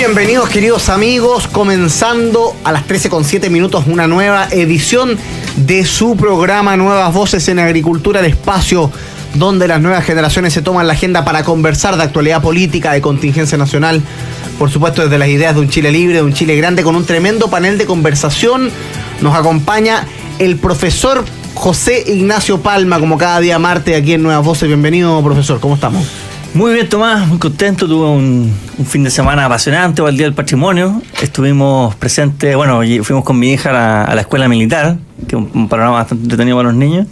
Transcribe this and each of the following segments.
Bienvenidos, queridos amigos, comenzando a las 13:07 una nueva edición de su programa Nuevas Voces en Agricultura, el espacio donde las nuevas generaciones se toman la agenda para conversar de actualidad política, de contingencia nacional, por supuesto desde las ideas de un Chile libre, de un Chile grande, con un tremendo panel de conversación. Nos acompaña el profesor José Ignacio Palma, como cada día martes aquí en Nuevas Voces. Bienvenido, profesor, ¿cómo estamos? Muy bien, Tomás, muy contento. Tuve un fin de semana apasionante para el Día del Patrimonio. Estuvimos presentes, fuimos con mi hija a la escuela militar, que es un programa bastante entretenido para los niños.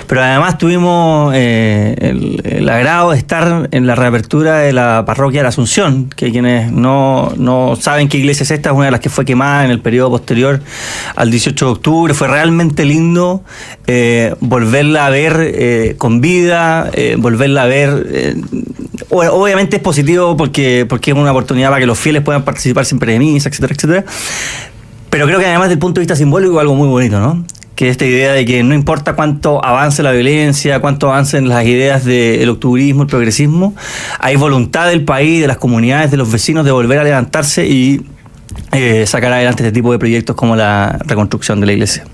Pero además tuvimos el agrado de estar en la reapertura de la parroquia de la Asunción, que quienes no saben qué iglesia es esta, es una de las que fue quemada en el periodo posterior al 18 de octubre. Fue realmente lindo volverla a ver con vida, volverla a ver. Obviamente es positivo porque es una oportunidad para que los fieles puedan participar siempre de misa, etcétera, etcétera. Pero creo que además del punto de vista simbólico algo muy bonito, ¿no? Que esta idea de que no importa cuánto avance la violencia, cuánto avancen las ideas del octubrismo, el progresismo, hay voluntad del país, de las comunidades, de los vecinos de volver a levantarse y sacar adelante este tipo de proyectos como la reconstrucción de la iglesia.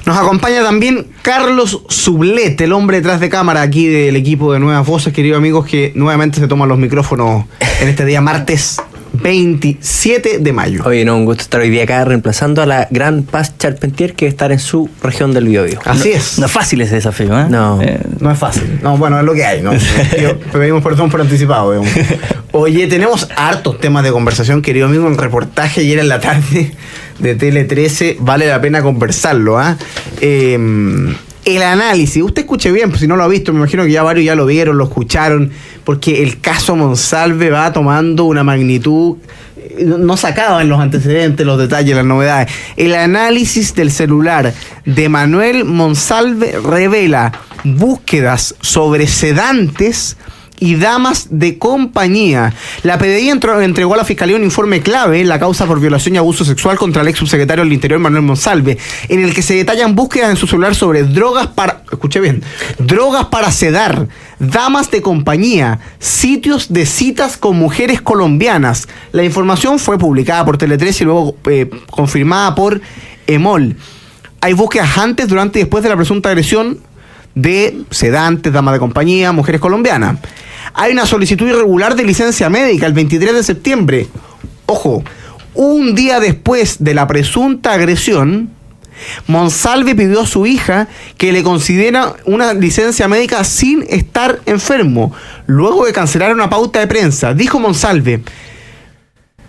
Nos acompaña también Carlos Sublet, el hombre detrás de cámara aquí del equipo de Nuevas Voces, queridos amigos, que nuevamente se toman los micrófonos en este día martes 27 de mayo. Oye, un gusto estar hoy día acá reemplazando a la gran Paz Charpentier, que estar en su región del Biobío. Así es. No es fácil ese desafío, ¿eh? No es fácil. No, bueno, es lo que hay, ¿no? Pedimos perdón por anticipado, digamos. Oye, tenemos hartos temas de conversación, querido amigo, en reportaje ayer en la tarde de Tele 13, vale la pena conversarlo, ¿ah? El análisis, usted escuche bien, pues si no lo ha visto, me imagino que ya varios ya lo vieron, lo escucharon, porque el caso Monsalve va tomando una magnitud, no sacaba en los antecedentes, los detalles, las novedades. El análisis del celular de Manuel Monsalve revela búsquedas sobre sedantes y damas de compañía. La PDI entregó a la Fiscalía un informe clave en la causa por violación y abuso sexual contra el ex subsecretario del Interior, Manuel Monsalve, en el que se detallan búsquedas en su celular sobre drogas para sedar, damas de compañía, sitios de citas con mujeres colombianas. La información fue publicada por Tele 13 y luego confirmada por EMOL. Hay búsquedas antes, durante y después de la presunta agresión de sedantes, damas de compañía, mujeres colombianas. Hay una solicitud irregular de licencia médica el 23 de septiembre. Ojo, un día después de la presunta agresión, Monsalve pidió a su hija que le considera una licencia médica sin estar enfermo, luego de cancelar una pauta de prensa. Dijo Monsalve: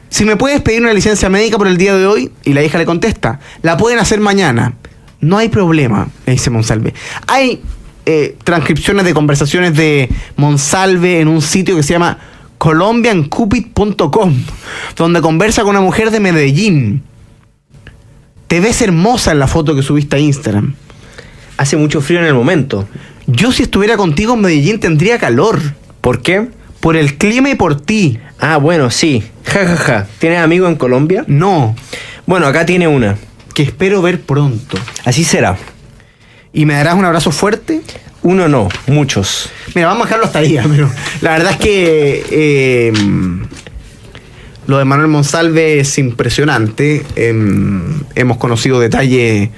si me puedes pedir una licencia médica por el día de hoy, y la hija le contesta: la pueden hacer mañana. No hay problema, le dice Monsalve. Hay transcripciones de conversaciones de Monsalve en un sitio que se llama colombiancupid.com, donde conversa con una mujer de Medellín. Te ves hermosa en la foto que subiste a Instagram. Hace mucho frío en el momento. Yo, si estuviera contigo en Medellín, tendría calor. ¿Por qué? Por el clima y por ti. Ah, bueno, sí. Ja. ¿Tienes amigos en Colombia? No. Bueno, acá tiene una. Que espero ver pronto. Así será. ¿Y me darás un abrazo fuerte? Uno no, muchos. Mira, vamos a dejarlo hasta ahí, pero la verdad es que lo de Manuel Monsalve es impresionante. Hemos conocido detalles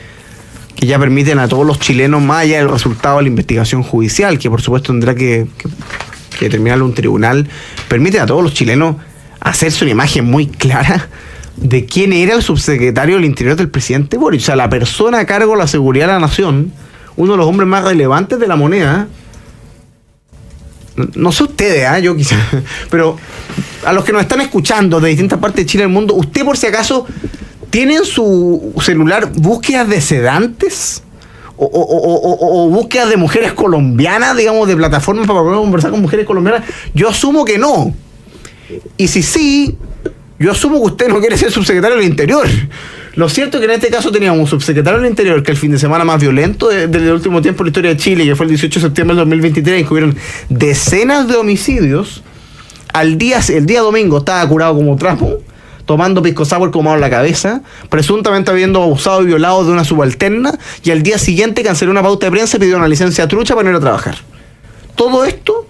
que ya permiten a todos los chilenos, más allá del resultado de la investigación judicial, que por supuesto tendrá que determinarlo un tribunal, permiten a todos los chilenos hacerse una imagen muy clara de quién era el subsecretario del Interior del presidente Boric. O sea, la persona a cargo de la seguridad de la nación, uno de los hombres más relevantes de la moneda. No sé ustedes, yo quizás, pero a los que nos están escuchando de distintas partes de Chile y del mundo, ¿usted por si acaso tiene en su celular búsquedas de sedantes? O búsquedas de mujeres colombianas, digamos, de plataformas para poder conversar con mujeres colombianas. Yo asumo que no. Y si sí, yo asumo que usted no quiere ser subsecretario del Interior. Lo cierto es que en este caso teníamos un subsecretario del Interior que el fin de semana más violento del último tiempo en la historia de Chile, que fue el 18 de septiembre del 2023, en que hubieron decenas de homicidios. El día domingo estaba curado como trapo, tomando pisco sour como en la cabeza, presuntamente habiendo abusado y violado de una subalterna, y al día siguiente canceló una pauta de prensa y pidió una licencia trucha para no ir a trabajar. Todo esto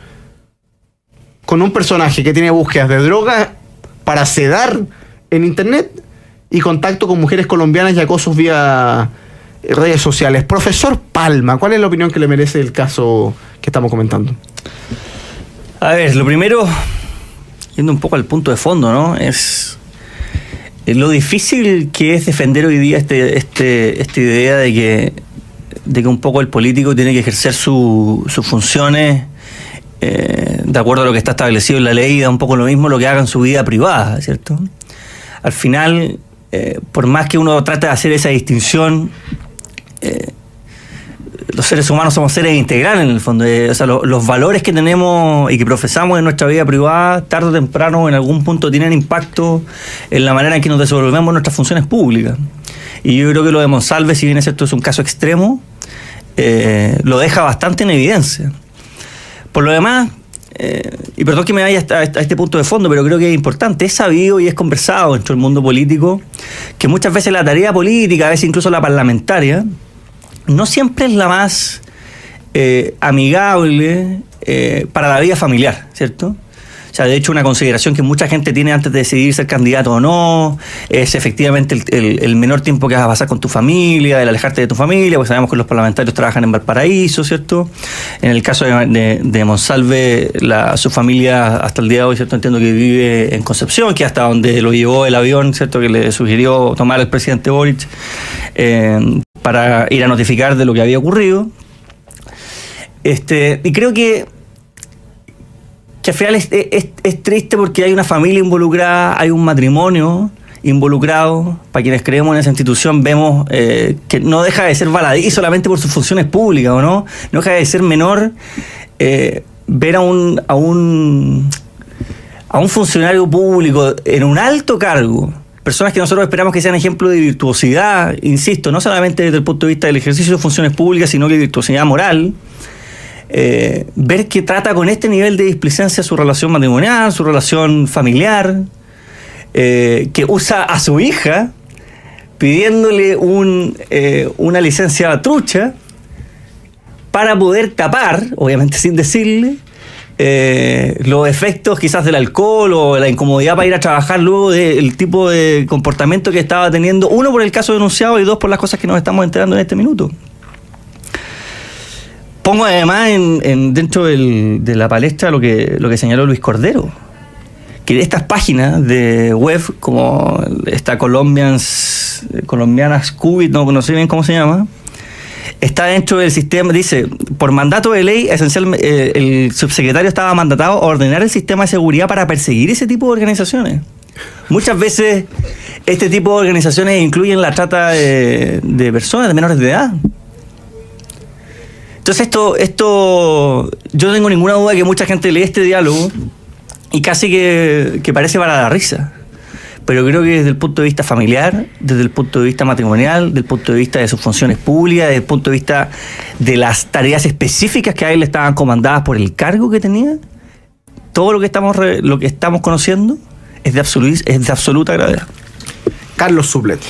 con un personaje que tiene búsquedas de drogas para sedar en internet y contacto con mujeres colombianas y acosos vía redes sociales. Profesor Palma, ¿cuál es la opinión que le merece el caso que estamos comentando? A ver, lo primero, yendo un poco al punto de fondo, ¿no? Es lo difícil que es defender hoy día esta idea de que un poco el político tiene que ejercer sus funciones de acuerdo a lo que está establecido en la ley, y da un poco lo mismo lo que haga en su vida privada, ¿cierto? Al final, por más que uno trate de hacer esa distinción, los seres humanos somos seres integrales en el fondo. O sea, los valores que tenemos y que profesamos en nuestra vida privada, tarde o temprano, en algún punto tienen impacto en la manera en que nos desenvolvemos nuestras funciones públicas. Y yo creo que lo de Monsalve, si bien esto es un caso extremo, lo deja bastante en evidencia. Por lo demás, y perdón que me vaya a este punto de fondo, pero creo que es importante, es sabido y es conversado dentro del mundo político que muchas veces la tarea política, a veces incluso la parlamentaria, no siempre es la más amigable para la vida familiar, ¿cierto? O sea, de hecho, una consideración que mucha gente tiene antes de decidir ser candidato o no es efectivamente el menor tiempo que vas a pasar con tu familia, el alejarte de tu familia, porque sabemos que los parlamentarios trabajan en Valparaíso, ¿cierto? En el caso de Monsalve, su familia hasta el día de hoy, ¿cierto? Entiendo que vive en Concepción, que hasta donde lo llevó el avión, ¿cierto? Que le sugirió tomar el presidente Boric para ir a notificar de lo que había ocurrido. Y creo que al final es triste porque hay una familia involucrada, hay un matrimonio involucrado. Para quienes creemos en esa institución, vemos que no deja de ser baladí solamente por sus funciones públicas, ¿o no? No deja de ser menor ver a un funcionario público en un alto cargo, personas que nosotros esperamos que sean ejemplo de virtuosidad, insisto, no solamente desde el punto de vista del ejercicio de funciones públicas, sino que de virtuosidad moral. Ver que trata con este nivel de displicencia su relación matrimonial, su relación familiar, que usa a su hija pidiéndole una licencia trucha para poder tapar, obviamente sin decirle, los efectos quizás del alcohol o la incomodidad para ir a trabajar luego del tipo de comportamiento que estaba teniendo, uno por el caso denunciado y dos por las cosas que nos estamos enterando en este minuto. Pongo además dentro de la palestra lo que señaló Luis Cordero, que estas páginas de web como esta Colombianas Qubit, no sé bien cómo se llama, está dentro del sistema, dice, por mandato de ley, el subsecretario estaba mandatado a ordenar el sistema de seguridad para perseguir ese tipo de organizaciones. Muchas veces este tipo de organizaciones incluyen la trata de personas, de menores de edad. Entonces esto yo no tengo ninguna duda que mucha gente lee este diálogo y casi que parece para la risa. Pero creo que desde el punto de vista familiar, desde el punto de vista matrimonial, desde el punto de vista de sus funciones públicas, desde el punto de vista de las tareas específicas que a él le estaban comandadas por el cargo que tenía, todo lo que estamos conociendo es de absoluta gravedad. Carlos Sublet.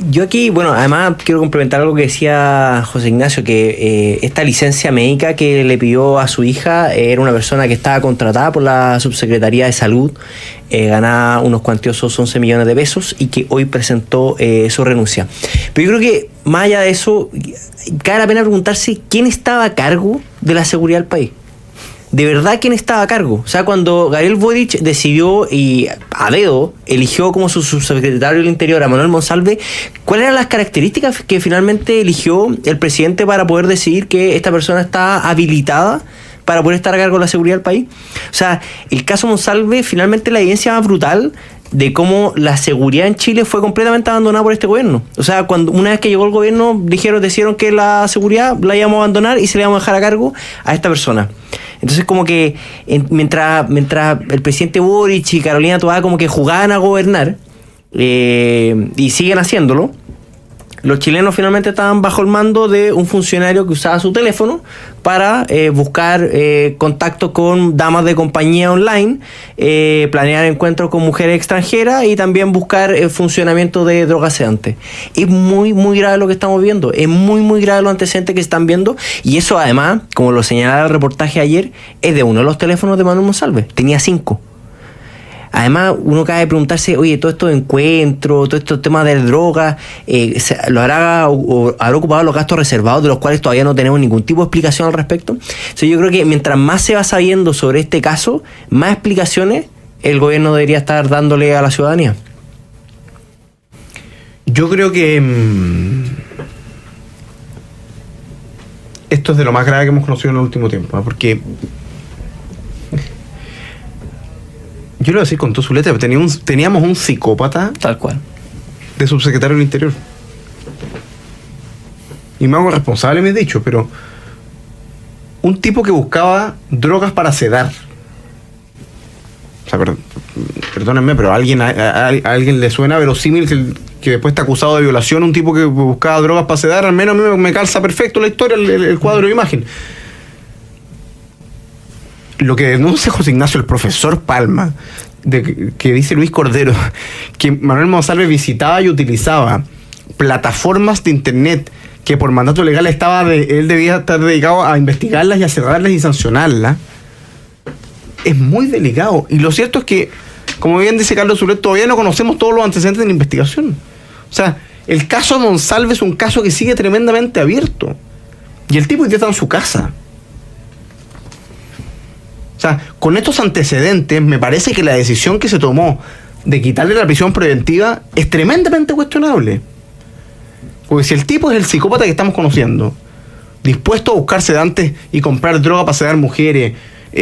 Yo aquí, bueno, además quiero complementar algo que decía José Ignacio, que esta licencia médica que le pidió a su hija era una persona que estaba contratada por la Subsecretaría de Salud, ganaba unos cuantiosos 11 millones de pesos y que hoy presentó su renuncia. Pero yo creo que más allá de eso, cabe la pena preguntarse quién estaba a cargo de la seguridad del país. ¿De verdad quién estaba a cargo? O sea, cuando Gabriel Boric decidió y a dedo eligió como su subsecretario del Interior a Manuel Monsalve, ¿cuáles eran las características que finalmente eligió el presidente para poder decidir que esta persona está habilitada para poder estar a cargo de la seguridad del país? O sea, el caso Monsalve, finalmente la evidencia más brutal de cómo la seguridad en Chile fue completamente abandonada por este gobierno. O sea, una vez que llegó el gobierno, decidieron que la seguridad la íbamos a abandonar y se la íbamos a dejar a cargo a esta persona. Entonces, como que mientras el presidente Boric y Carolina Toá como que jugaban a gobernar, y siguen haciéndolo, los chilenos finalmente estaban bajo el mando de un funcionario que usaba su teléfono para buscar contacto con damas de compañía online, planear encuentros con mujeres extranjeras y también buscar el funcionamiento de drogas sedantes. Es muy, muy grave lo que estamos viendo. Es muy, muy grave los antecedentes que se están viendo. Y eso además, como lo señalaba el reportaje ayer, es de uno de los teléfonos de Manuel Monsalve. Tenía 5. además uno cabe de preguntarse, oye, todo estos encuentros, todo estos temas de drogas, ¿lo hará o habrá ocupado los gastos reservados de los cuales todavía no tenemos ningún tipo de explicación al respecto? Entonces yo creo que mientras más se va sabiendo sobre este caso, más explicaciones el gobierno debería estar dándole a la ciudadanía. Yo creo que esto es de lo más grave que hemos conocido en el último tiempo, ¿eh? Porque yo lo voy a decir con toda su letra, pero teníamos un psicópata Tal cual. de subsecretario del Interior. Y me hago responsable, me he dicho, pero un tipo que buscaba drogas para sedar. O sea, perdónenme, pero a alguien le suena verosímil que después está acusado de violación, un tipo que buscaba drogas para sedar. Al menos a mí me calza perfecto la historia, el cuadro de imagen. Lo que denuncia José Ignacio, el profesor Palma, que dice Luis Cordero, que Manuel Monsalve visitaba y utilizaba plataformas de internet que por mandato legal él debía estar dedicado a investigarlas y a cerrarlas y sancionarlas, es muy delicado. Y lo cierto es que, como bien dice Carlos Sublet, todavía no conocemos todos los antecedentes de la investigación. O sea, el caso Monsalve es un caso que sigue tremendamente abierto. Y el tipo ya está en su casa. O sea, con estos antecedentes, me parece que la decisión que se tomó de quitarle la prisión preventiva es tremendamente cuestionable. Porque si el tipo es el psicópata que estamos conociendo, dispuesto a buscar sedantes y comprar droga para sedar mujeres,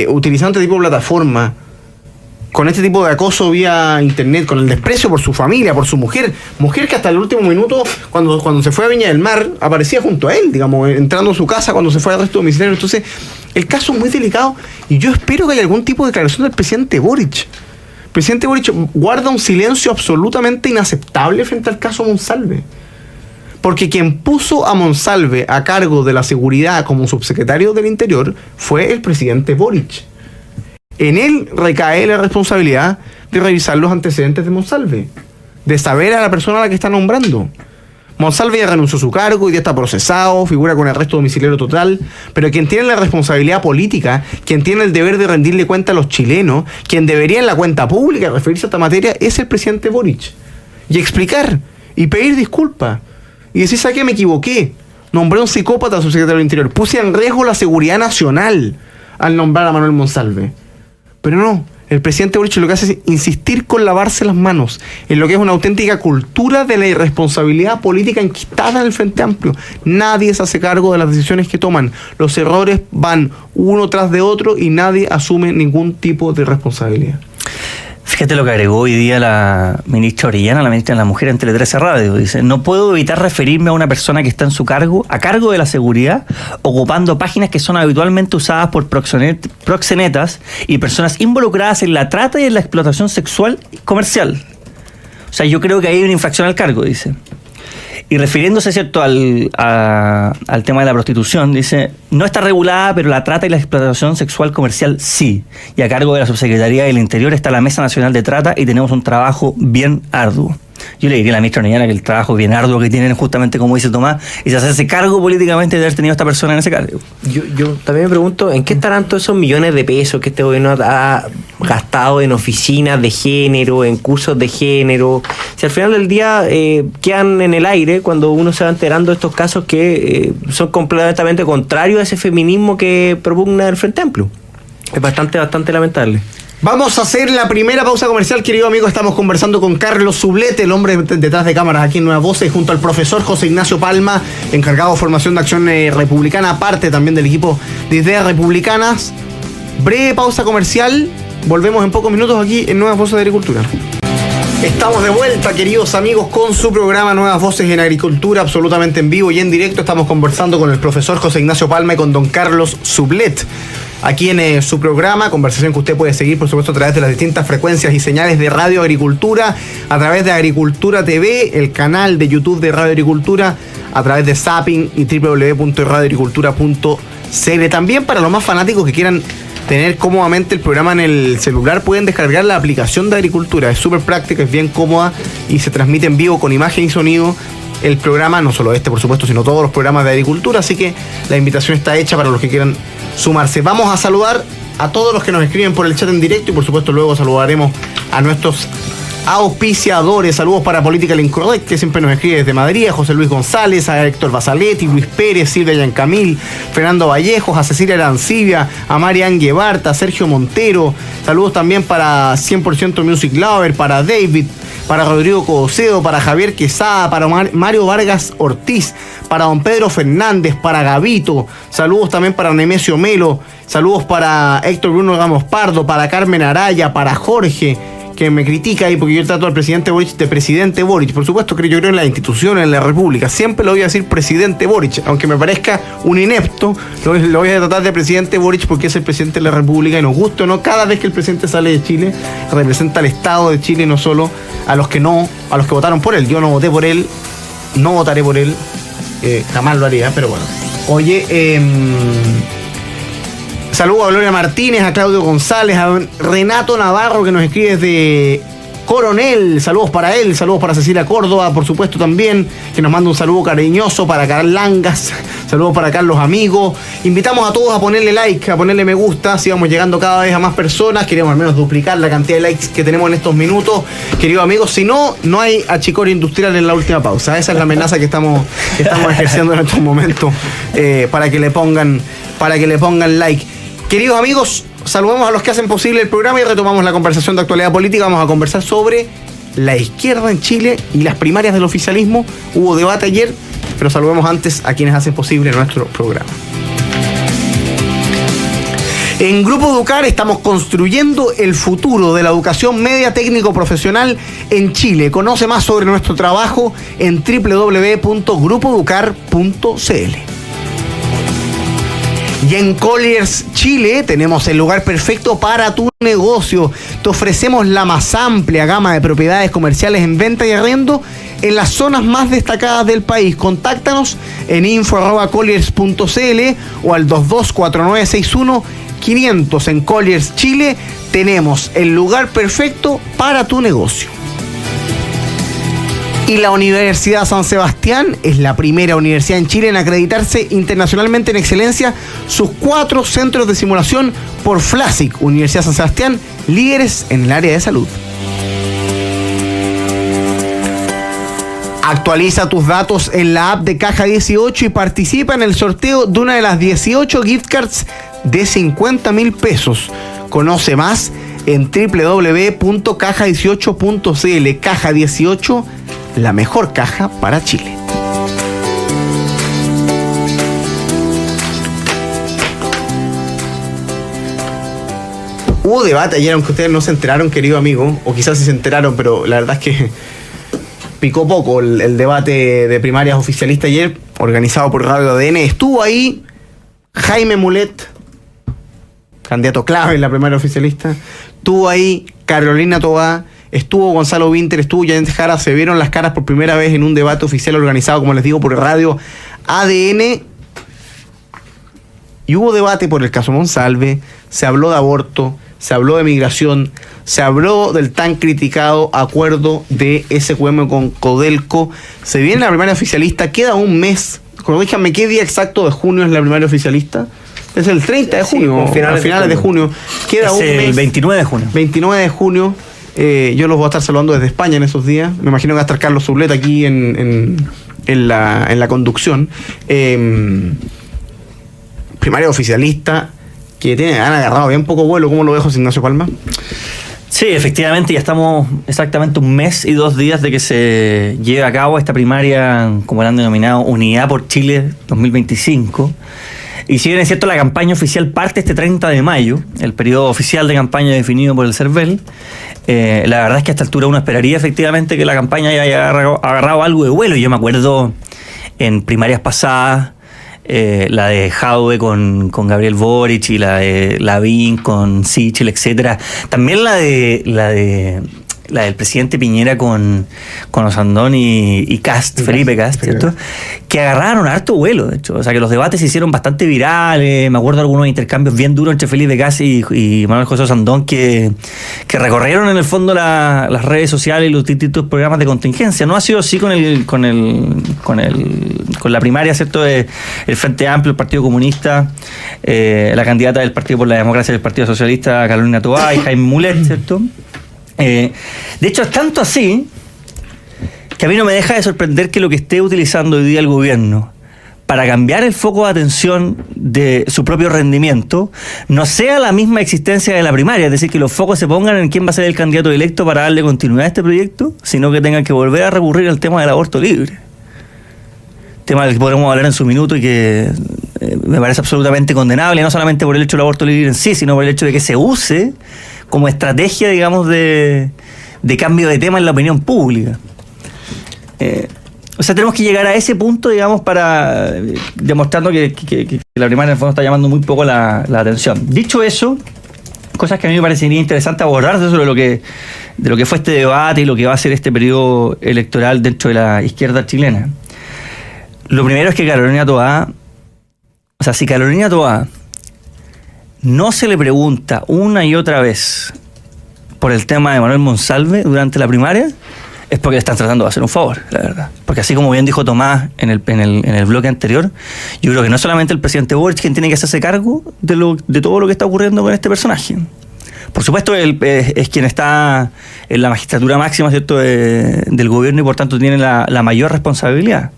utilizando este tipo de plataforma, con este tipo de acoso vía internet, con el desprecio por su familia, por su mujer que hasta el último minuto, cuando se fue a Viña del Mar, aparecía junto a él, digamos, entrando a su casa cuando se fue al arresto domiciliario. Entonces, el caso es muy delicado y yo espero que haya algún tipo de declaración del presidente Boric. El presidente Boric guarda un silencio absolutamente inaceptable frente al caso Monsalve. Porque quien puso a Monsalve a cargo de la seguridad como subsecretario del Interior fue el presidente Boric. En él recae la responsabilidad de revisar los antecedentes de Monsalve, de saber a la persona a la que está nombrando. Monsalve ya renunció a su cargo y ya está procesado, figura con arresto domiciliario total, pero quien tiene la responsabilidad política, quien tiene el deber de rendirle cuenta a los chilenos, quien debería en la cuenta pública referirse a esta materia, es el presidente Boric. Y explicar, y pedir disculpas, y decir, ¿sabes qué? Me equivoqué. Nombré a un psicópata subsecretario del Interior. Puse en riesgo la seguridad nacional al nombrar a Manuel Monsalve. Pero no, el presidente Boric lo que hace es insistir con lavarse las manos en lo que es una auténtica cultura de la irresponsabilidad política enquistada en el Frente Amplio. Nadie se hace cargo de las decisiones que toman. Los errores van uno tras de otro y nadie asume ningún tipo de responsabilidad. Fíjate lo que agregó hoy día la ministra Orellana, la ministra de la Mujer en Tele 13 Radio. Dice, no puedo evitar referirme a una persona que está en su cargo, a cargo de la seguridad, ocupando páginas que son habitualmente usadas por proxenetas y personas involucradas en la trata y en la explotación sexual comercial. O sea, yo creo que hay una infracción al cargo, dice. Y refiriéndose, ¿cierto?, al tema de la prostitución, dice, no está regulada, pero la trata y la explotación sexual comercial sí. Y a cargo de la Subsecretaría del Interior está la Mesa Nacional de Trata y tenemos un trabajo bien arduo. Yo le diría a la ministra Orellana que el trabajo bien arduo que tienen, justamente como dice Tomás, es hacerse cargo políticamente de haber tenido a esta persona en ese cargo. Yo también me pregunto, ¿en qué estarán todos esos millones de pesos que este gobierno ha gastado en oficinas de género, en cursos de género? Si al final del día quedan en el aire cuando uno se va enterando de estos casos que son completamente contrarios a ese feminismo que propugna el Frente Amplio. Es bastante lamentable. Vamos a hacer la primera pausa comercial, querido amigo. Estamos conversando con Carlos Sublet, el hombre detrás de cámaras aquí en Nuevas Voces, junto al profesor José Ignacio Palma, encargado de formación de acción republicana, parte también del equipo de Ideas Republicanas. Breve pausa comercial, volvemos en pocos minutos aquí en Nuevas Voces de Agricultura. Estamos de vuelta, queridos amigos, con su programa Nuevas Voces en Agricultura, absolutamente en vivo y en directo. Estamos conversando con el profesor José Ignacio Palma y con don Carlos Sublet. Aquí en su programa, conversación que usted puede seguir, por supuesto, a través de las distintas frecuencias y señales de Radio Agricultura, a través de Agricultura TV, el canal de YouTube de Radio Agricultura, a través de Zapping y www.radioagricultura.cl. También para los más fanáticos que quieran tener cómodamente el programa en el celular, pueden descargar la aplicación de Agricultura. Es súper práctica, es bien cómoda y se transmite en vivo con imagen y sonido el programa, no solo este por supuesto, sino todos los programas de Agricultura, así que la invitación está hecha para los que quieran sumarse. Vamos a saludar a todos los que nos escriben por el chat en directo y por supuesto luego saludaremos a nuestros auspiciadores. Saludos para Political Incorrect, que siempre nos escribe desde Madrid, a José Luis González, a Héctor Basaletti, Luis Pérez, Silvia Yancamil, Fernando Vallejos, a Cecilia Arancibia, a Marian Guevarta, a Sergio Montero. Saludos también para 100% Music Lover, para David, para Rodrigo Codocedo, para Javier Quesada, para Mario Vargas Ortiz, para don Pedro Fernández, para Gavito. Saludos también para Nemesio Melo. Saludos para Héctor Bruno Ramos Pardo, para Carmen Araya, para Jorge, que me critica ahí porque yo trato al presidente Boric de presidente Boric. Por supuesto que yo creo en la institución, en la república. Siempre lo voy a decir presidente Boric, aunque me parezca un inepto, lo voy a tratar de presidente Boric porque es el presidente de la república y nos gusta o no, cada vez que el presidente sale de Chile, representa al Estado de Chile, no solo a los que votaron por él. Yo no voté por él, no votaré por él, jamás lo haría, pero bueno. Oye, saludos a Gloria Martínez, a Claudio González, a Renato Navarro que nos escribe desde Coronel. Saludos para él, saludos para Cecilia Córdoba, por supuesto también, que nos manda un saludo cariñoso para Carl Langas. Saludos para Carlos Amigos. Invitamos a todos a ponerle like, a ponerle me gusta. Si vamos llegando cada vez a más personas, queremos al menos duplicar la cantidad de likes que tenemos en estos minutos, queridos amigos. Si no, no hay achicorio industrial en la última pausa. Esa es la amenaza que estamos ejerciendo en estos momentos, para que le pongan like. Queridos amigos, saludamos a los que hacen posible el programa y retomamos la conversación de actualidad política. Vamos a conversar sobre la izquierda en Chile y las primarias del oficialismo. Hubo debate ayer, pero saludemos antes a quienes hacen posible nuestro programa. En Grupo Educar estamos construyendo el futuro de la educación media técnico profesional en Chile. Conoce más sobre nuestro trabajo en www.grupoeducar.cl. Y en Colliers Chile tenemos el lugar perfecto para tu negocio. Te ofrecemos la más amplia gama de propiedades comerciales en venta y arriendo en las zonas más destacadas del país. Contáctanos en info@colliers.cl o al 224961-500. En Colliers Chile tenemos el lugar perfecto para tu negocio. Y la Universidad San Sebastián es la primera universidad en Chile en acreditarse internacionalmente en excelencia. Sus 4 centros de simulación por FLASIC. Universidad San Sebastián, líderes en el área de salud. Actualiza tus datos en la app de Caja 18 y participa en el sorteo de una de las 18 gift cards de 50.000 pesos. Conoce más en www.caja18.cl. Caja 18, la mejor caja para Chile. Hubo debate ayer, aunque ustedes no se enteraron, querido amigo, o quizás sí se enteraron, pero la verdad es que picó poco el debate de primarias oficialista ayer, organizado por Radio ADN. Estuvo ahí Jaime Mulet, candidato clave en la primaria oficialista. Estuvo ahí Carolina Tobá, estuvo Gonzalo Winter, estuvo Yanet Jara. Se vieron las caras por primera vez en un debate oficial organizado, como les digo, por Radio ADN. Y hubo debate por el caso Monsalve, se habló de aborto, se habló de migración, se habló del tan criticado acuerdo de SQM con Codelco. Se viene la primaria oficialista, queda un mes. Corríjame, ¿qué día exacto de junio es la primaria oficialista? Es el 30 de junio, sí, finales de junio. Queda es un mes. El 29 de junio. 29 de junio. Yo los voy a estar saludando desde España en esos días. Me imagino que va a estar Carlos Zubleta aquí en la conducción. Primaria oficialista que han agarrado bien poco vuelo. ¿Cómo lo ve José Ignacio Palma? Sí, efectivamente, ya estamos exactamente un mes y 2 días de que se lleve a cabo esta primaria, como la han denominado, Unidad por Chile 2025. Y si bien es cierto, la campaña oficial parte este 30 de mayo, el periodo oficial de campaña definido por el CERVEL, la verdad es que a esta altura uno esperaría efectivamente que la campaña haya agarrado algo de vuelo. Yo me acuerdo en primarias pasadas, la de Jadwe con Gabriel Boric y la de Lavín con Sichel, etcétera. También la de la del presidente Piñera con Osandón y Cast, Felipe Cast, ¿cierto? Que agarraron harto vuelo, de hecho. O sea, que los debates se hicieron bastante virales. Me acuerdo de algunos intercambios bien duros entre Felipe Cast y Manuel José Osandón que recorrieron en el fondo las redes sociales y los distintos programas de contingencia. No ha sido así con la primaria, ¿cierto? El Frente Amplio, el Partido Comunista, la candidata del Partido por la Democracia del Partido Socialista, Carolina Toá, y Jaime Mulet, ¿cierto? De hecho, es tanto así que a mí no me deja de sorprender que lo que esté utilizando hoy día el gobierno para cambiar el foco de atención de su propio rendimiento no sea la misma existencia de la primaria, es decir, que los focos se pongan en quién va a ser el candidato electo para darle continuidad a este proyecto, sino que tengan que volver a recurrir al tema del aborto libre. Tema del que podremos hablar en su minuto y que me parece absolutamente condenable, no solamente por el hecho del aborto libre en sí, sino por el hecho de que se use como estrategia, digamos, de cambio de tema en la opinión pública. O sea, tenemos que llegar a ese punto, digamos, para demostrando que la primaria en el fondo está llamando muy poco la atención. Dicho eso, cosas que a mí me parecería interesante abordar sobre de lo que fue este debate y lo que va a ser este periodo electoral dentro de la izquierda chilena. Lo primero es que Carolina Toá, o sea, si Carolina Toá no se le pregunta una y otra vez por el tema de Manuel Monsalve durante la primaria, es porque le están tratando de hacer un favor, la verdad. Porque así como bien dijo Tomás en el bloque anterior, yo creo que no es solamente el presidente Boric quien tiene que hacerse cargo de todo lo que está ocurriendo con este personaje. Por supuesto, él es quien está en la magistratura máxima, ¿cierto?, del gobierno y por tanto tiene la mayor responsabilidad.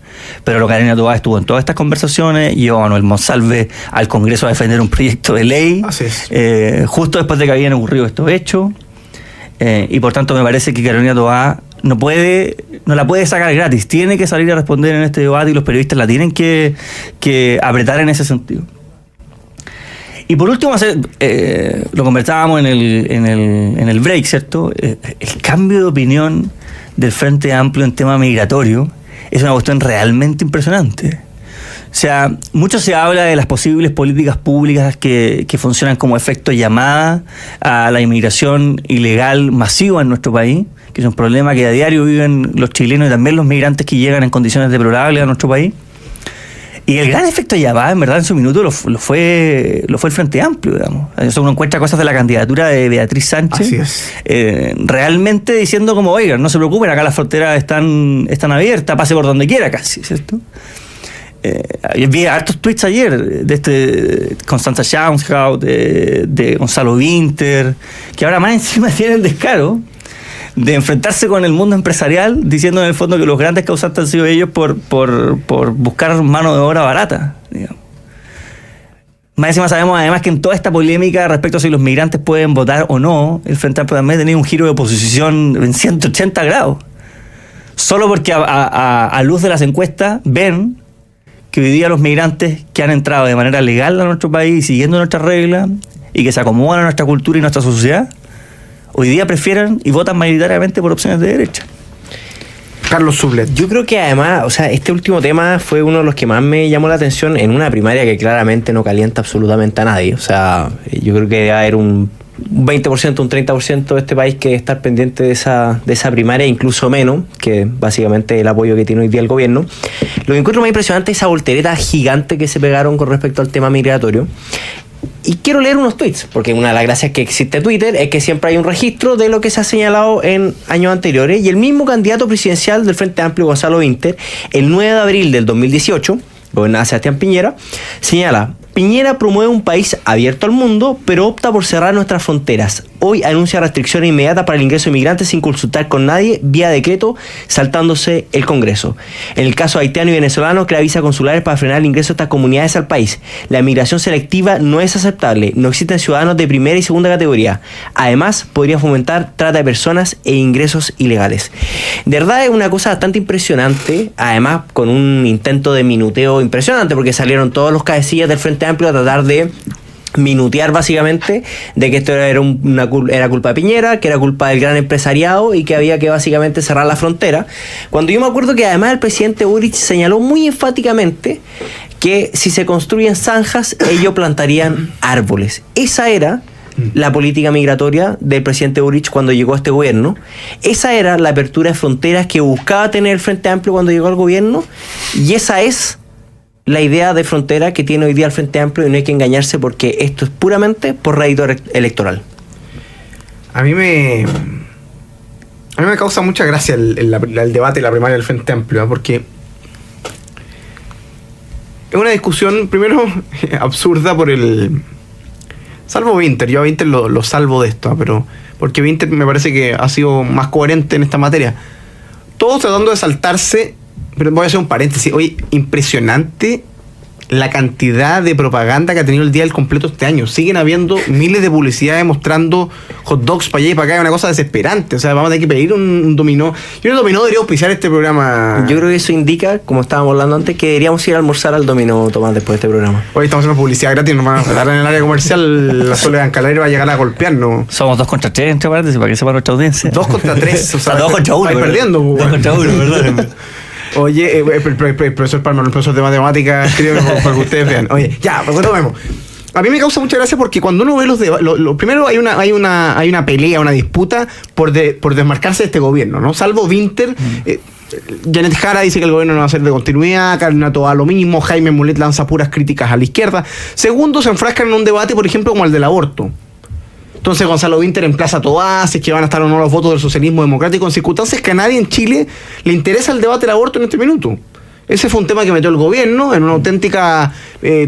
Pero lo que Carolina Toá estuvo en todas estas conversaciones, llevó a Manuel Monsalve al Congreso a defender un proyecto de ley, justo después de que habían ocurrido estos hechos. Y por tanto me parece que Carolina Toá no la puede sacar gratis, tiene que salir a responder en este debate y los periodistas la tienen que apretar en ese sentido. Y por último, lo conversábamos en el break, ¿cierto? El cambio de opinión del Frente Amplio en tema migratorio es una cuestión realmente impresionante. O sea, mucho se habla de las posibles políticas públicas que funcionan como efecto llamada a la inmigración ilegal masiva en nuestro país, que es un problema que a diario viven los chilenos y también los migrantes que llegan en condiciones deplorables a nuestro país. Y el gran efecto llamada, en verdad, en su minuto lo fue el Frente Amplio, digamos. Eso uno encuentra cosas de la candidatura de Beatriz Sánchez, realmente diciendo como, oigan, no se preocupen, acá las fronteras están abiertas, pase por donde quiera casi, ¿cierto? Vi hartos tweets ayer de Constanza Schaumshaut, de Gonzalo Winter, que ahora más encima tienen el descaro de enfrentarse con el mundo empresarial, diciendo en el fondo que los grandes causantes han sido ellos por buscar mano de obra barata, digamos. Más encima sabemos además que en toda esta polémica respecto a si los migrantes pueden votar o no, el Frente Amplio también ha tenido un giro de oposición en 180 grados. Solo porque a luz de las encuestas ven que hoy día los migrantes que han entrado de manera legal a nuestro país, siguiendo nuestras reglas y que se acomodan a nuestra cultura y nuestra sociedad, hoy día prefieren y votan mayoritariamente por opciones de derecha. Carlos Sublet. Yo creo que además, o sea, este último tema fue uno de los que más me llamó la atención en una primaria que claramente no calienta absolutamente a nadie. O sea, yo creo que debe haber un 20%, un 30% de este país que estar pendiente de esa primaria, incluso menos, que básicamente el apoyo que tiene hoy día el gobierno. Lo que encuentro más impresionante es esa voltereta gigante que se pegaron con respecto al tema migratorio. Y quiero leer unos tweets, porque una de las gracias que existe Twitter es que siempre hay un registro de lo que se ha señalado en años anteriores. Y el mismo candidato presidencial del Frente Amplio, Gonzalo Winter, el 9 de abril del 2018, gobernaba Sebastián Piñera, señala: Piñera promueve un país abierto al mundo, pero opta por cerrar nuestras fronteras. Hoy anuncia restricciones inmediatas para el ingreso de migrantes sin consultar con nadie, vía decreto, saltándose el Congreso. En el caso haitiano y venezolano, crea visas consulares para frenar el ingreso de estas comunidades al país. La migración selectiva no es aceptable. No existen ciudadanos de primera y segunda categoría. Además, podría fomentar trata de personas e ingresos ilegales. De verdad es una cosa bastante impresionante, además con un intento de minuteo impresionante, porque salieron todos los cabecillas del Frente Amplio a tratar de minutear básicamente de que esto era culpa de Piñera, que era culpa del gran empresariado y que había que básicamente cerrar la frontera, cuando yo me acuerdo que además el presidente Boric señaló muy enfáticamente que si se construyen zanjas ellos plantarían árboles. Esa era la política migratoria del presidente Boric cuando llegó a este gobierno. Esa era la apertura de fronteras que buscaba tener el Frente Amplio cuando llegó al gobierno, y esa es la idea de frontera que tiene hoy día el Frente Amplio, y no hay que engañarse porque esto es puramente por rédito electoral. A mí me causa mucha gracia el debate, la primaria del Frente Amplio, ¿eh? Porque es una discusión, primero, absurda por salvo Winter. Yo a Winter lo salvo de esto, ¿eh? Pero porque Winter me parece que ha sido más coherente en esta materia. Todos tratando de saltarse, pero voy a hacer un paréntesis. Oye, impresionante la cantidad de propaganda que ha tenido el día del completo este año. Siguen habiendo miles de publicidades mostrando hot dogs para allá y para acá. Es una cosa desesperante. O sea, vamos a tener que pedir un dominó. Yo un dominó debería auspiciar este programa. Yo creo que eso indica, como estábamos hablando antes, que deberíamos ir a almorzar al dominó, Tomás, después de este programa. Hoy estamos haciendo publicidad gratis, nos van a tratar en el área comercial. La Soledad Ancalaria va a llegar a golpearnos. Somos 2 contra 3, entre paréntesis, para que sepa nuestra audiencia. 2 contra 3. O sea, 2 contra 1. Vais perdiendo. 2 contra 1, ¿verdad? Oye, el profesor Palma, el profesor de matemáticas, escríbeme para que ustedes vean. Oye, ya, pues vemos. A mí me causa mucha gracia porque cuando uno ve los debates, primero hay una pelea, una disputa por desmarcarse de este gobierno, ¿no? Salvo Winter, Janet Jara dice que el gobierno no va a ser de continuidad, Carolina Toá lo mismo, Jaime Mulet lanza puras críticas a la izquierda. Segundo, se enfrascan en un debate, por ejemplo, como el del aborto. Entonces Gonzalo Winter emplaza a Toá, si es que van a estar o no los votos del socialismo democrático, en circunstancias que a nadie en Chile le interesa el debate del aborto en este minuto. Ese fue un tema que metió el gobierno en una auténtica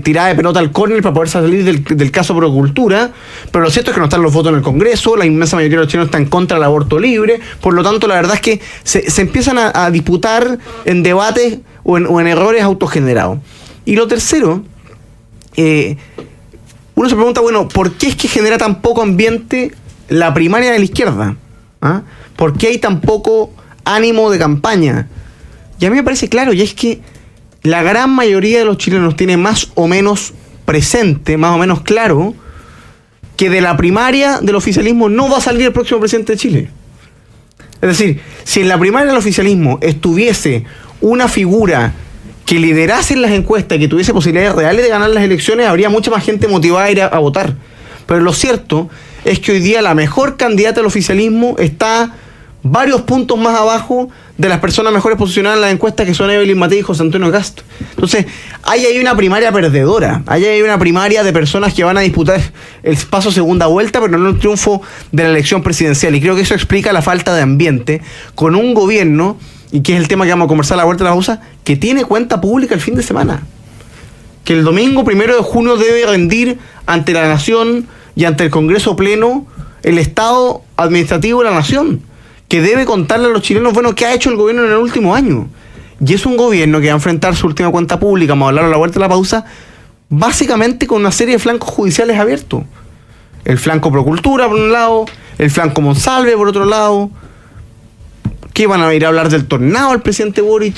tirada de pelota al córner para poder salir del caso Procultura, pero lo cierto es que no están los votos en el Congreso, la inmensa mayoría de los chilenos está en contra del aborto libre, por lo tanto la verdad es que se empiezan a disputar en debates o en errores autogenerados. Y lo tercero, uno se pregunta, bueno, ¿por qué es que genera tan poco ambiente la primaria de la izquierda? ¿Ah? ¿Por qué hay tan poco ánimo de campaña? Y a mí me parece claro, y es que la gran mayoría de los chilenos tiene más o menos presente, más o menos claro, que de la primaria del oficialismo no va a salir el próximo presidente de Chile. Es decir, si en la primaria del oficialismo estuviese una figura que liderase en las encuestas y que tuviese posibilidades reales de ganar las elecciones, habría mucha más gente motivada a ir a votar. Pero lo cierto es que hoy día la mejor candidata al oficialismo está varios puntos más abajo de las personas mejores posicionadas en las encuestas, que son Evelyn Matei y José Antonio Cast. Entonces, ahí hay una primaria perdedora, ahí hay una primaria de personas que van a disputar el paso segunda vuelta, pero no el triunfo de la elección presidencial. Y creo que eso explica la falta de ambiente con un gobierno, y que es el tema que vamos a conversar a la vuelta de la pausa, que tiene cuenta pública el fin de semana. Que el domingo 1 de junio debe rendir ante la Nación y ante el Congreso Pleno el Estado administrativo de la Nación, que debe contarle a los chilenos, bueno, qué ha hecho el gobierno en el último año. Y es un gobierno que va a enfrentar su última cuenta pública, vamos a hablar a la vuelta de la pausa, básicamente con una serie de flancos judiciales abiertos. El flanco Procultura, por un lado, el flanco Monsalve, por otro lado. ¿Qué van a ir a hablar del tornado al presidente Boric?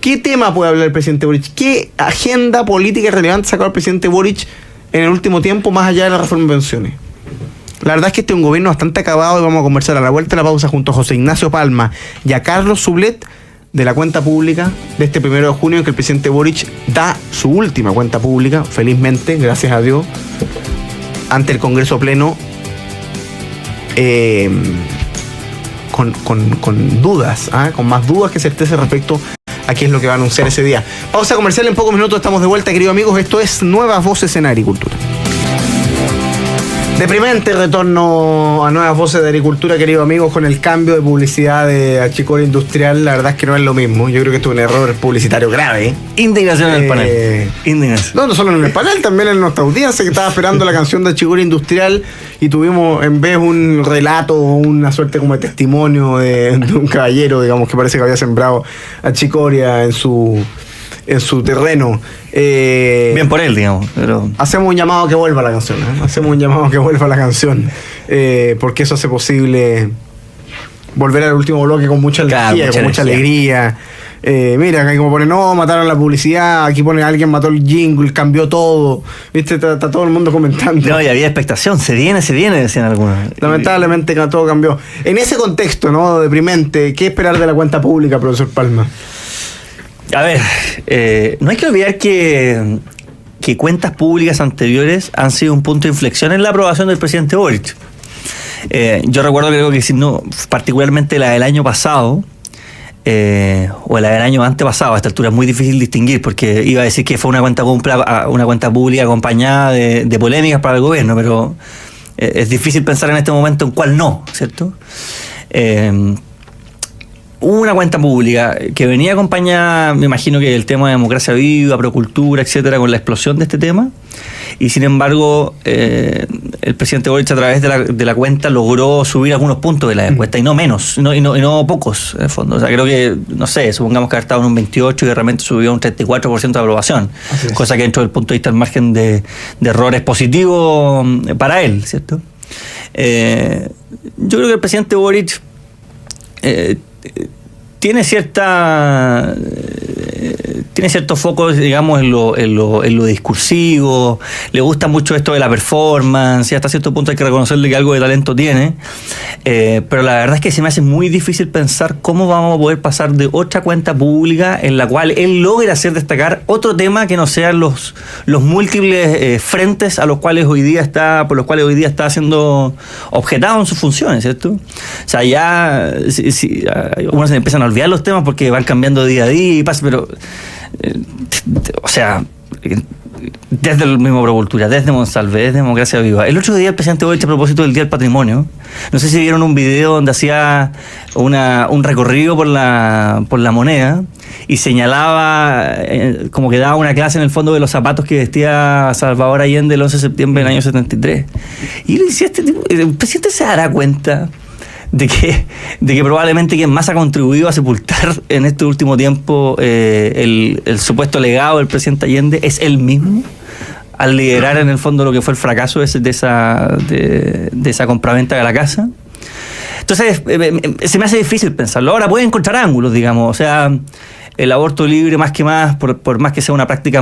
¿Qué tema puede hablar el presidente Boric? ¿Qué agenda política relevante sacó el presidente Boric en el último tiempo, más allá de la reforma de pensiones? La verdad es que este es un gobierno bastante acabado, y vamos a conversar a la vuelta de la pausa junto a José Ignacio Palma y a Carlos Sublet de la cuenta pública de este 1 de junio, en que el presidente Boric da su última cuenta pública, felizmente, gracias a Dios, ante el Congreso Pleno, con dudas, con más dudas que certeza respecto a qué es lo que va a anunciar ese día. Pausa comercial, en pocos minutos estamos de vuelta, queridos amigos. Esto es Nuevas Voces en Agricultura. Deprimente retorno a Nuevas Voces de Agricultura, queridos amigos, con el cambio de publicidad de Achicora Industrial. La verdad es que no es lo mismo. Yo creo que esto es un error publicitario grave. Indignación en el panel. Indignación. No solo en el panel, también en nuestra audiencia, que estaba esperando la canción de Achicora Industrial, y tuvimos en vez un relato, una suerte como de testimonio de un caballero, digamos, que parece que había sembrado achicoria en su terreno. Bien por él, digamos. Pero hacemos un llamado a que vuelva la canción. Hacemos un llamado a que vuelva la canción. Porque eso hace posible volver al último bloque con mucha energía, con mucha alegría. Mira, acá como pone, no, mataron la publicidad. Aquí pone, alguien mató el jingle, cambió todo. ¿Viste? Está todo el mundo comentando. No, y había expectación. Se viene, decían algunos. Lamentablemente todo cambió. En ese contexto, ¿no? Deprimente, ¿qué esperar de la cuenta pública, profesor Palma? A ver, no hay que olvidar que que cuentas públicas anteriores han sido un punto de inflexión en la aprobación del presidente Boric. Yo recuerdo que creo que no, particularmente la del año pasado, o la del año antepasado, a esta altura es muy difícil distinguir, porque iba a decir que fue una cuenta pública acompañada de polémicas para el gobierno, pero es difícil pensar en este momento en cuál no, ¿cierto? Una cuenta pública que venía acompañada, me imagino que el tema de democracia viva, procultura, etcétera, con la explosión de este tema, y sin embargo el presidente Boric a través de la cuenta logró subir algunos puntos de la encuesta, y no menos, y no pocos, en el fondo. O sea, creo que, no sé, supongamos que ha estado en un 28 y de repente subió un 34% de aprobación, cosa que dentro del punto de vista del margen de error es positivo para él, ¿cierto? Yo creo que el presidente Boric tiene cierto foco, digamos, en lo discursivo. Le gusta mucho esto de la performance, y hasta cierto punto hay que reconocerle que algo de talento tiene, pero la verdad es que se me hace muy difícil pensar cómo vamos a poder pasar de otra cuenta pública en la cual él logra hacer destacar otro tema que no sean los múltiples frentes por los cuales hoy día está siendo objetado en sus funciones, ¿cierto? O sea, ya uno se empiezan a olvidar los temas porque van cambiando día a día y pasa, pero o sea, desde el mismo Procultura, desde Monsalve, desde Democracia Viva. El otro día el presidente Boric, a propósito del Día del Patrimonio, no sé si vieron un video donde hacía un recorrido por la Moneda y señalaba, como que daba una clase en el fondo de los zapatos que vestía Salvador Allende el 11 de septiembre del año 73. Y le decía, el presidente se dará cuenta de que probablemente quien más ha contribuido a sepultar en este último tiempo el supuesto legado del presidente Allende es él mismo, al liderar en el fondo lo que fue el fracaso de esa compraventa de la casa. Entonces se me hace difícil pensarlo. Ahora puede encontrar ángulos, digamos, o sea, el aborto libre, por más que sea una práctica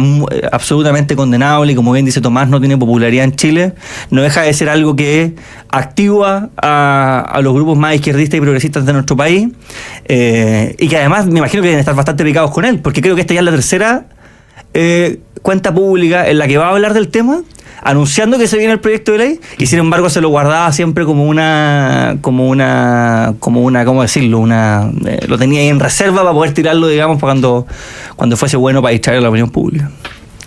absolutamente condenable, y como bien dice Tomás, no tiene popularidad en Chile, no deja de ser algo que activa a los grupos más izquierdistas y progresistas de nuestro país, y que además me imagino que deben estar bastante picados con él, porque creo que esta ya es la tercera cuenta pública en la que va a hablar del tema, anunciando que se viene el proyecto de ley, y sin embargo se lo guardaba siempre ¿cómo decirlo? Lo tenía ahí en reserva para poder tirarlo, digamos, cuando fuese bueno para distraer a la opinión pública.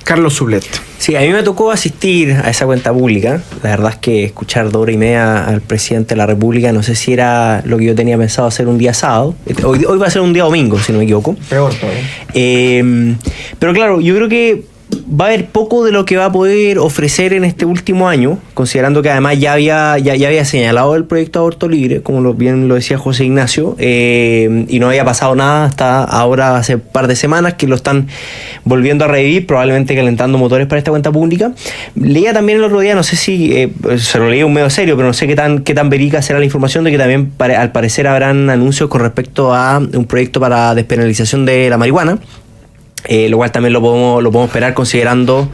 Carlos Sublet. Sí, a mí me tocó asistir a esa cuenta pública. La verdad es que escuchar 2 horas y media al presidente de la República, no sé si era lo que yo tenía pensado hacer un día sábado. Hoy va a ser un día domingo, si no me equivoco. Peor todavía. Pero claro, yo creo que va a haber poco de lo que va a poder ofrecer en este último año, considerando que además ya había señalado el proyecto de aborto libre, como bien lo decía José Ignacio, y no había pasado nada hasta ahora, hace un par de semanas, que lo están volviendo a revivir, probablemente calentando motores para esta cuenta pública. Leía también el otro día, no sé si se lo leía un medio serio, pero no sé qué tan verídica será la información de que también al parecer habrán anuncios con respecto a un proyecto para despenalización de la marihuana. Lo cual también lo podemos esperar, considerando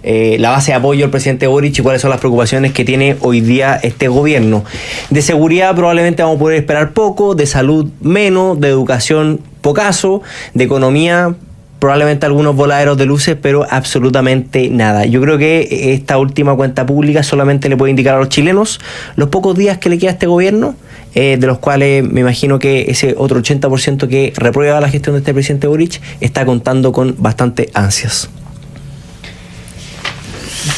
la base de apoyo del presidente Boric y cuáles son las preocupaciones que tiene hoy día este gobierno. De seguridad probablemente vamos a poder esperar poco, de salud menos, de educación pocaso, de economía probablemente algunos voladeros de luces, pero absolutamente nada. Yo creo que esta última cuenta pública solamente le puede indicar a los chilenos los pocos días que le queda a este gobierno, de los cuales me imagino que ese otro 80% que reprueba la gestión de este presidente Boric está contando con bastante ansias.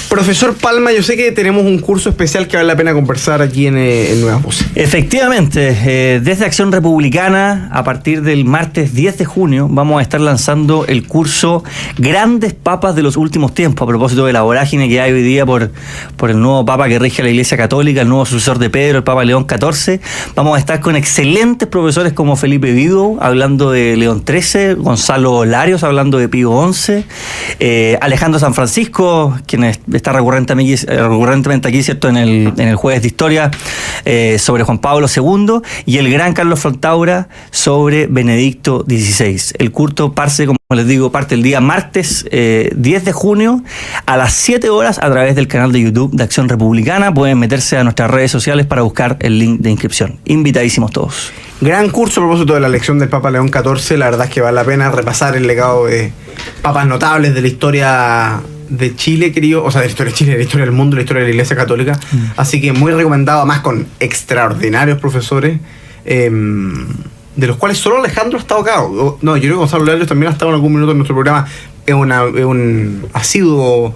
Profesor Palma, yo sé que tenemos un curso especial que vale la pena conversar aquí en Nuevas Voces. Efectivamente, desde Acción Republicana, a partir del martes 10 de junio, vamos a estar lanzando el curso Grandes Papas de los Últimos Tiempos, a propósito de la vorágine que hay hoy día por el nuevo Papa que rige a la Iglesia Católica, el nuevo sucesor de Pedro, el Papa León XIV. Vamos a estar con excelentes profesores como Felipe Vido, hablando de León XIII, Gonzalo Larios, hablando de Pío XI, Alejandro San Francisco, quien está recurrentemente aquí, ¿cierto?, en el Jueves de Historia, sobre Juan Pablo II, y el gran Carlos Frontaura sobre Benedicto XVI. El curso parte el día martes 10 de junio a las 7 horas a través del canal de YouTube de Acción Republicana. Pueden meterse a nuestras redes sociales para buscar el link de inscripción. Invitadísimos todos. Gran curso a propósito de la elección del Papa León XIV. La verdad es que vale la pena repasar el legado de papas notables de la historia de Chile, querido, o sea, de la historia de Chile, de la historia del mundo, de la historia de la Iglesia Católica. Así que muy recomendado, además con extraordinarios profesores, de los cuales solo Alejandro ha estado acá. No, yo creo que Gonzalo Larios también ha estado en algún minuto en nuestro programa. Es un asiduo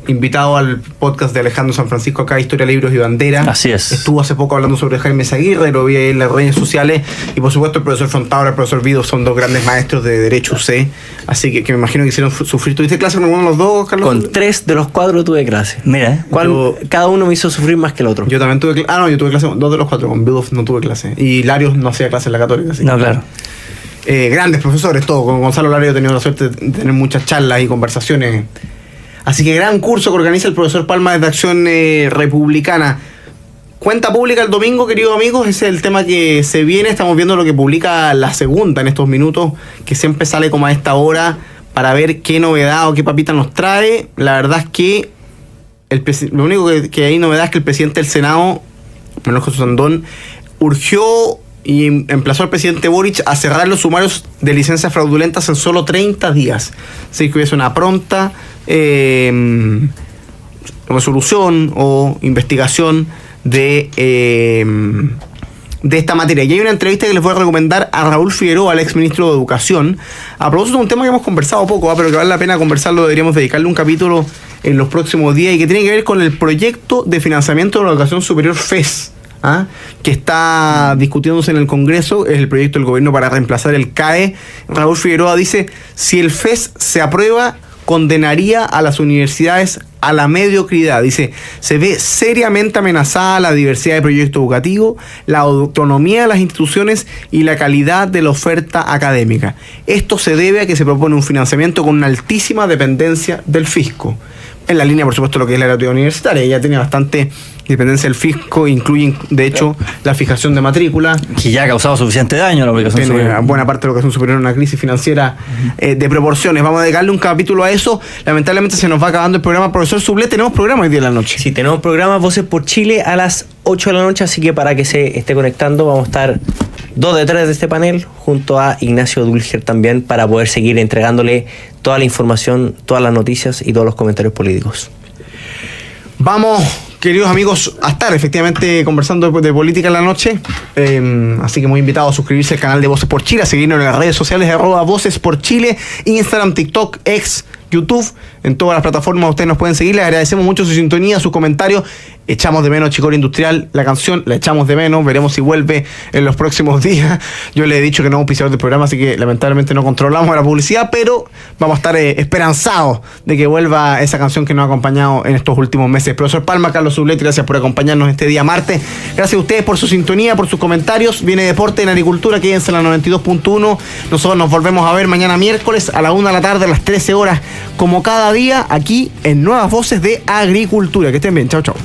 invitado al podcast de Alejandro San Francisco acá, Historia, Libros y Bandera. Así es. Estuvo hace poco hablando sobre Jaime Zaguirre, lo vi ahí en las redes sociales. Y por supuesto el profesor Frontabra, el profesor Vido son dos grandes maestros de Derecho UC. Así que me imagino que hicieron sufrir. ¿Tuviste clase con alguno de los dos, Carlos? Con 3 de los 4 tuve clase. Mira, Cada uno me hizo sufrir más que el otro. Yo también tuve clase. Yo tuve clase con 2 de los 4. Con Vido no tuve clase. Y Larios no hacía clase en la Católica. No, claro. Grandes profesores, todo. Con Gonzalo Larios he tenido la suerte de tener muchas charlas y conversaciones. Así que gran curso que organiza el profesor Palma desde Acción Republicana. Cuenta pública el domingo, queridos amigos, ese es el tema que se viene. Estamos viendo lo que publica La Segunda en estos minutos, que siempre sale como a esta hora para ver qué novedad o qué papita nos trae. La verdad es que lo único que hay novedad es que el presidente del Senado, Manuel José Sandón, urgió y emplazó al presidente Boric a cerrar los sumarios de licencias fraudulentas en solo 30 días. Así que hubiese una pronta resolución o investigación de esta materia. Y hay una entrevista que les voy a recomendar a Raúl Figueroa, al exministro de Educación, a propósito de un tema que hemos conversado poco, pero que vale la pena conversarlo, deberíamos dedicarle un capítulo en los próximos días, y que tiene que ver con el proyecto de financiamiento de la educación superior FES, que está discutiéndose en el Congreso. Es el proyecto del gobierno para reemplazar el CAE. Raúl Figueroa dice: si el FES se aprueba, condenaría a las universidades a la mediocridad. Dice: se ve seriamente amenazada la diversidad de proyectos educativos, la autonomía de las instituciones y la calidad de la oferta académica. Esto se debe a que se propone un financiamiento con una altísima dependencia del fisco. En la línea, por supuesto, lo que es la gratuidad universitaria. Ya tiene bastante dependencia del fisco, incluyen, de hecho, la fijación de matrícula. Que ya ha causado suficiente daño a la obligación superior. Buena parte de la educación superior, una crisis financiera de proporciones. Vamos a dedicarle un capítulo a eso. Lamentablemente se nos va acabando el programa. Profesor Sublé, tenemos programa hoy día de la noche. Sí, tenemos programa Voces por Chile a las 8 de la noche, así que para que se esté conectando, vamos a estar 2 de 3 de este panel, junto a Ignacio Dulger también, para poder seguir entregándole toda la información, todas las noticias y todos los comentarios políticos. Vamos, queridos amigos, a estar efectivamente conversando de política en la noche. Así que muy invitados a suscribirse al canal de Voces por Chile, a seguirnos en las redes sociales @Voces por Chile, Instagram, TikTok, X, YouTube, en todas las plataformas ustedes nos pueden seguir. Les agradecemos mucho su sintonía, sus comentarios. Echamos de menos Chicoria Industrial, la canción la echamos de menos, veremos si vuelve en los próximos días. Yo le he dicho que no es un auspiciador del programa, así que lamentablemente no controlamos la publicidad, pero vamos a estar esperanzados de que vuelva esa canción que nos ha acompañado en estos últimos meses. Profesor Palma, Carlos Sublet, gracias por acompañarnos este día martes. Gracias a ustedes por su sintonía, por sus comentarios. Viene Deporte en Agricultura, quédense en la 92.1. Nosotros nos volvemos a ver mañana miércoles a la 1 de la tarde, a las 13 horas, como cada día, aquí en Nuevas Voces de Agricultura. Que estén bien, chao, chao.